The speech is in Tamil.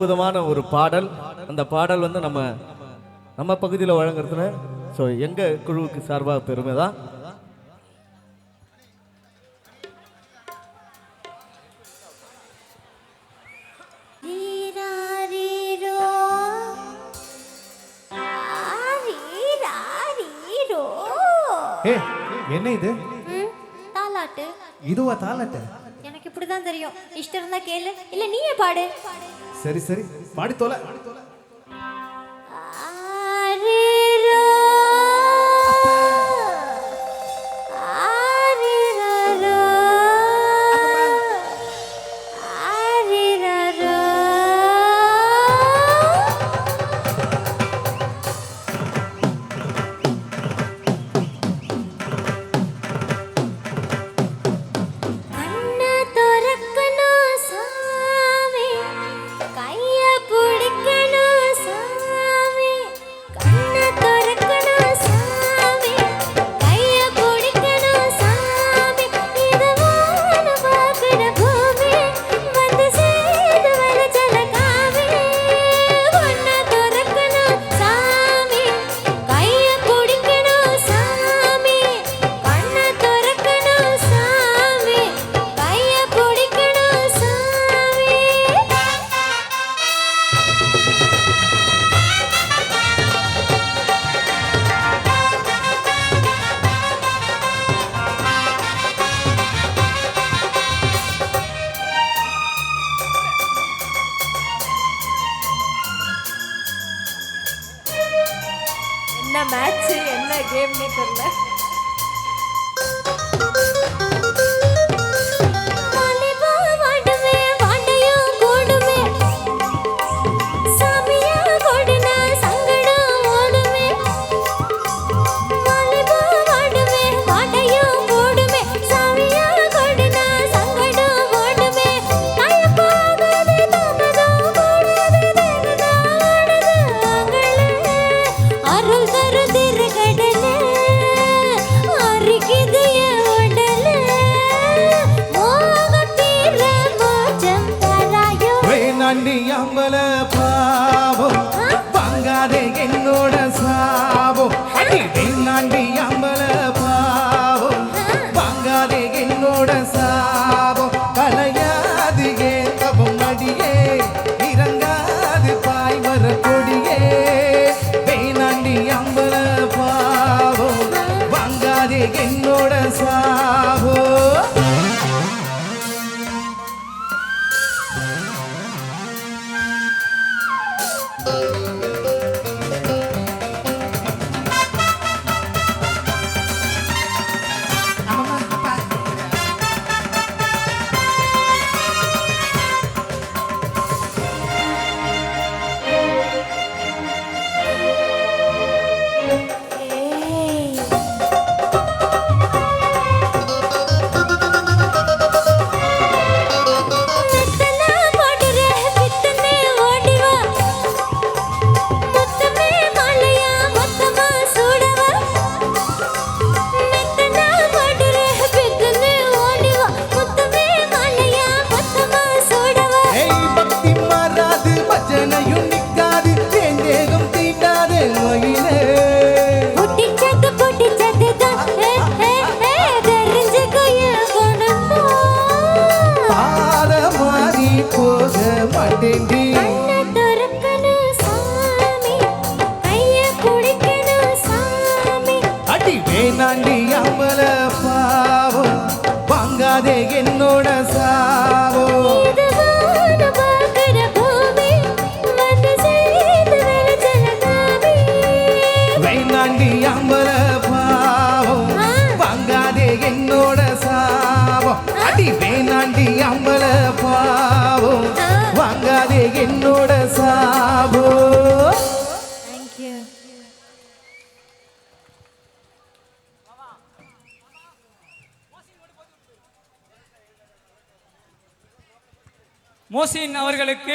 அற்புதமான ஒரு பாடல். அந்த பாடல் வந்து நம்ம பகுதியில் வழங்குறதுல ஸோ எங்க குழுவுக்கு சார்பாக பெருமை தான். என்ன இது? தாலாட்டு. இதுவா தாலாட்டு? எனக்கு இப்படிதான் தெரியும். இஷ்டம் இருந்தா கேளு, இல்ல நீயே பாடு. சரி சரி, பாடி தோல. என்ன மேட்ச், என்ன கேம்னே தெரியல. அம்பல பாவம் பங்காதே என்னோட சாபம். நாண்டி அம்பல பாவம் பங்காதே என்னோட சாபம். கலையாது ஏத்தவும் நடியே இறங்காது பாய் வர கொடியே. வேணாண்டி அம்பல பாவம் பங்காதே என்னோட சாபம். வேணாண்டி அம்பல பாவம் வாங்காதே என்னோட சாவோ. வேணாண்டி அம்பல பாவம் வாங்காதே என்னோட சாவோ. அடி வேணாண்டி அம்பல பாவம் வாங்காதே என்னோட சாவோ. மோசின் அவர்களுக்கு